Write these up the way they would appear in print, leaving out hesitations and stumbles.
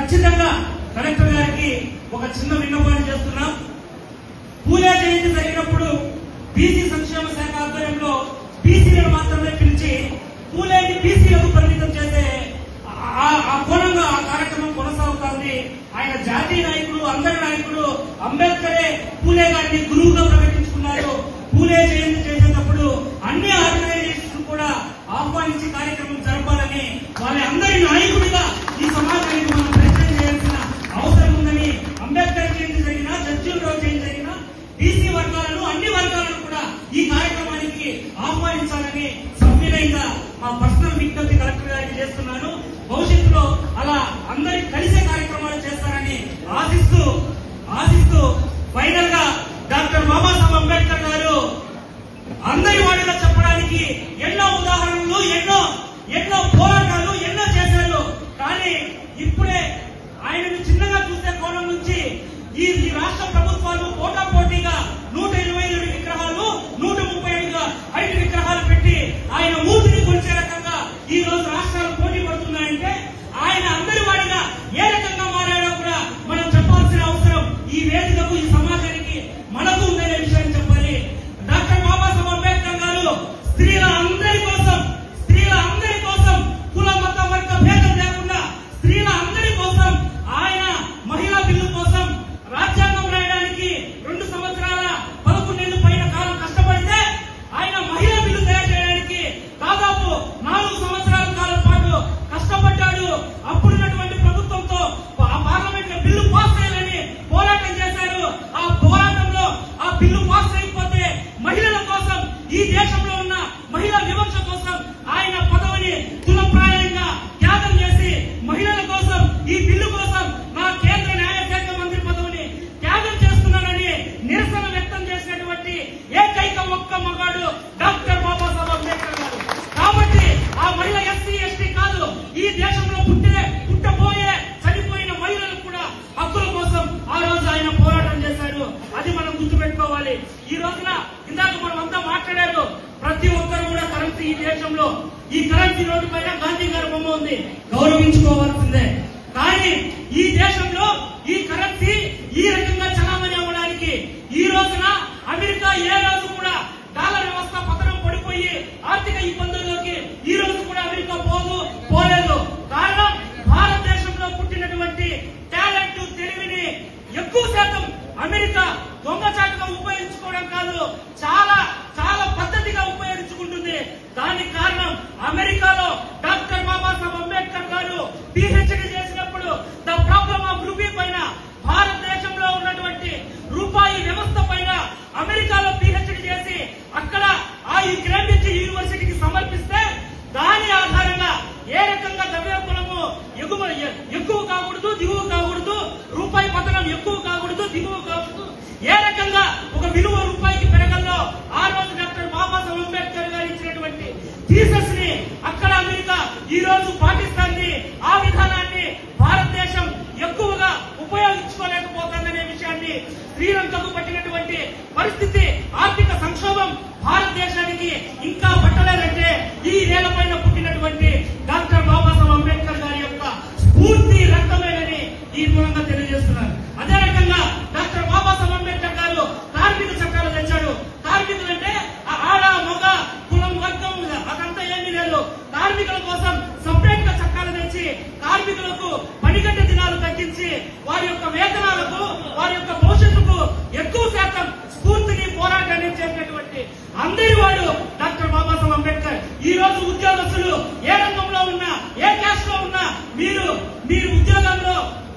ఖచ్చితంగా కలెక్టర్ గారికి ఒక చిన్న విన్నపాన్ని చేస్తున్నాం. పూలే జయంతి జరిగినప్పుడు బీసీ సంక్షేమ శాఖ ఆధ్వర్యంలో బీసీలను మాత్రమే పిలిచి పూలేని బీసీలకు పరిమితం చేసే ఆ కోణంగా ఆ కార్యక్రమం కొనసాగుతోంది. ఆయన జాతీయ నాయకుడు, అందరి నాయకుడు అంబేద్కరే పూలే గారిని గురువుగా ప్రకటించుకున్నారు. పూలే జయంతి చేసేటప్పుడు అన్ని ఆర్గనైజేషన్లు కూడా ఆహ్వానించి కార్యక్రమం జరపాలని వాళ్ళ అందరి నాయకుడిగా ఈ సమాజానికి మనం ప్రయత్నం చేయాల్సిన అవసరం ఉందని, అంబేద్కర్ జయంతి జరిగినా, జడ్జీల రోజు జయంతి జరిగినా బీసీ వర్గాలను, అన్ని వర్గాలను కూడా ఈ కార్యక్రమానికి ఆహ్వానించాలని సభ్యులైన మా పర్సనల్ విజ్ఞప్తి కలెక్టర్ గారికి చేస్తున్నాను. భవిష్యత్తులో అలా అందరి కలిసే కార్యక్రమాలు చేస్తారని ఆశిస్తూ ఫైనల్ గా డాక్టర్ బాబాసాహెబ్ అంబేద్కర్ గారు అందరి వాడిగా చెప్పడానికి ఎన్నో ఉదాహరణలు, ఎన్నో పోరాటాలు ఎన్నో చేశారు. కానీ ఇప్పుడే ఆయనను చిన్నగా చూసే కోణం నుంచి ఈ రాష్ట్ర ప్రభుత్వాలు పోటాపోటీగా 127 విగ్రహాలు, 135 విగ్రహాలు పెట్టి ఆయన మూర్తిని కొలిచే రకంగా ఈ రోజు రాష్ట్రాలు పోటీ పడుతున్నాయంటే ఆయన అందరి వాడిగా ఏ రకంగా మారాడో కూడా మనం చెప్పాల్సిన అవసరం ఈ వేదికకు, ఈ సమాజానికి మనకు ఉందనే విషయాన్ని చెప్పాలి. డాక్టర్ బాబాసాహెబ్ అంబేద్కర్ గారు స్త్రీల అందరి కోసం కుల మత వర్గ భేదం లేకుండా స్త్రీల అందరి కోసం ఆయన మహిళా బిల్లు కోసం రాజ్యాంగం రాయడానికి 2 సంవత్సరాల 11 నెలల పైన కాలం కష్టపడితే ఆయన మహిళా బిల్లు తయారు చేయడానికి దాదాపు 4 సంవత్సరాల కాలం పాటు కష్టపడ్డాడు. అప్పుడున్నటువంటి ప్రభుత్వంతో పార్లమెంట్ లో బిల్లు పాస్ చేయాలని పోరాటం చేశారు. ఆ పోరాటంలో ఆ బిల్లు పాస్ అయిపోతే మహిళల కోసం, ఈ దేశంలో ఉన్న మహిళా వివక్ష కోసం ఆయన పదవిని తులప్రాయంగా త్యాగం చేసి మహిళల కోసం, ఈ బిల్లు కోసం నా కేంద్ర న్యాయశాఖ మంత్రి పదవిని త్యాగం చేస్తున్నానని నిరసన వ్యక్తం చేసినటువంటి ఏకైక ఒక్క మగాడు డాక్టర్ బాబాసాహెబ్ అంబేద్కర్ గారు. కాబట్టి ఆ మహిళ ఎస్సీ ఎస్టీ కాదు, ఈ దేశంలో పుట్టబోయే చనిపోయిన మహిళలకు కూడా హక్కుల కోసం ఆ రోజు ఆయన పోరాటం చేశారు. అది మనం గుర్తుపెట్టుకోవాలి. ఈ రోజున ఇందాక మనం అంతా మాట్లాడారు, ప్రతి ఒక్కరు కూడా కరెన్సీ, ఈ దేశంలో ఈ కరెన్సీ రోడ్డు పైన గాంధీ గారి బొమ్మ ఉంది, గౌరవించుకోవాల్సిందే. కానీ ఈ దేశంలో ఈ కరెన్సీ ఈ రకంగా చలామణి అవ్వడానికి ఈ రోజున అమెరికా ఏ రోజు కూడా డాలర్ వ్యవస్థ పతనం పడిపోయి ఆర్థిక ఇబ్బందుల్లోకి ఈ రోజు కూడా అమెరికా పోలేదు. కారణం భారతదేశంలో పుట్టినటువంటి టాలెంట్, తెలివిని ఎక్కువ శాతం అమెరికా దొంగచాటుగా ఉపయోగించుకోవడం కాదు, చాలా పద్ధతిగా ఉపయోగించుకుంటుంది. దానికి కారణం అమెరికాలో డాక్టర్ బాబాసాహెబ్ అంబేద్కర్ గారు పిహెచ్డి చేసినప్పుడు ద ప్రాబ్లమ్ ఆఫ్ రూపీ పైన, భారతదేశంలో ఉన్నటువంటి రూపాయి వ్యవస్థ పైన అమెరికాలో పిహెచ్డి చేసి అక్కడ ఆ కేంబ్రిడ్జ్ యూనివర్సిటీకి సమర్పిస్తే దాని ఆధారంగా ఏ రకంగా ద్రవ్యోల్బణము ఎక్కువ కాకూడదు, దిగువ కాకూడదు, రూపాయి పతనం ఎక్కువ కాకూడదు, దిగువ కాకూడదు, ఏ రకంగా ఒక విలువ రూపాయికి పెరగల్లో ఆ రోజు డాక్టర్ బాబాసాహెబ్ అంబేద్కర్ గారు ఇచ్చినటువంటి థీసస్ ని అక్కడ అమెరికా ఈ రోజు పాటిస్తాన్ని, ఆ విధానాన్ని భారతదేశం ఎక్కువగా ఉపయోగించుకోలేకపోతుందనే విషయాన్ని, శ్రీలంకకు పట్టినటువంటి పరిస్థితి, ఆర్థిక సంక్షోభం భారతదేశానికి ఇంకా పట్టలేదంటే ఈ నేలపైన పుట్టినటువంటి డాక్టర్ బాబాసాహెబ్ అంబేద్కర్ గారి యొక్క స్ఫూర్తి రక్తమేనని ఈ మూలంగా తెలియజేస్తున్నారు. అదే రకంగా డాక్టర్ బాబాసాహెబ్ అంబేద్కర్ గారు కార్మిక చట్టాలు తెచ్చాడు. కార్మికులంటే ఆడ, మగ, కులం, వర్గం అదంతా ఏమీ లేదు. కార్మికుల కోసం సపరేట్ గా చట్టాలు తెచ్చి కార్మికులకు పనిగంట దినాలు తగ్గించి వారి యొక్క వేతనాలకు, వారి యొక్క భవిష్యత్తుకు ఎక్కువ శాతం స్ఫూర్తిని, పోరాటాన్ని చేసినటువంటి అందరి వాడు డాక్టర్ బాబాసాహెబ్ అంబేద్కర్. ఈ రోజు ఉద్యోగస్తులు ఏ రంగంలో ఉన్నా, ఏ క్యాస్ట్ లో ఉన్నా, మీరు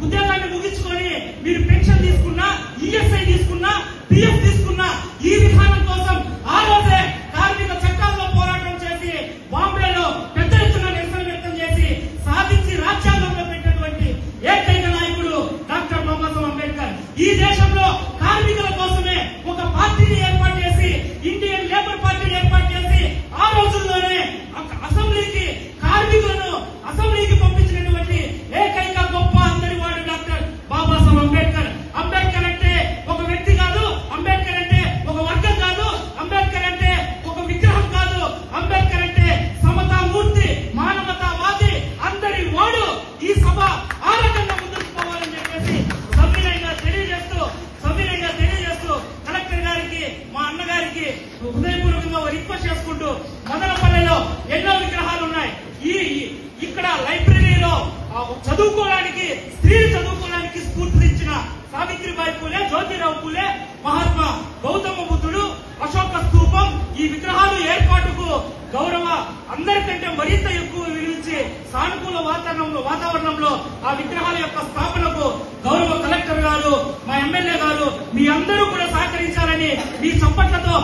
ఉద్యోగాన్ని ముగించుకొని మీరు పెన్షన్ తీసుకున్నా, ఈఎస్ఐ తీసుకున్నా, పిఎఫ్ తీసుకున్నా, ఈ విధానం కోసం ఆ రోజే కార్మిక చట్టాల్లో పోరాటం చేసి బాంబేలో పెద్ద ఎత్తున నిరసన వ్యక్తం చేసి సాధించి రాజ్యాంగంలో పెట్టినటువంటి ఏకైక నాయకుడు డాక్టర్ బాబాసాహెబ్ అంబేద్కర్. ఈ దేశంలో కార్మికుల కోసమే ఒక పార్టీని ఏర్పాటు చేసి, ఇండియన్ లేబర్ పార్టీని ఏర్పాటు చేసి ఆ రోజుల్లోనే అసెంబ్లీకి కార్మిక ఎన్నో విగ్రహాలు ఉన్నాయి. ఇక్కడ లైబ్రరీలో చదువుకోవడానికి, స్త్రీలు చదువుకోవడానికి స్ఫూర్తినిచ్చిన సావిత్రిబాయి పూలే, జ్యోతిరావు పూలే, మహాత్మా గౌతమ బుద్ధుడు, అశోక స్తూపం, ఈ విగ్రహాలు ఏర్పాటుకు గౌరవ అందరికంటే మరింత ఎక్కువ విలువించి సానుకూల వాతావరణంలో ఆ విగ్రహాల యొక్క స్థాపనకు గౌరవ కలెక్టర్ గారు, మా ఎమ్మెల్యే గారు, మీ అందరూ కూడా సహకరించాలని మీ చప్పట్లతో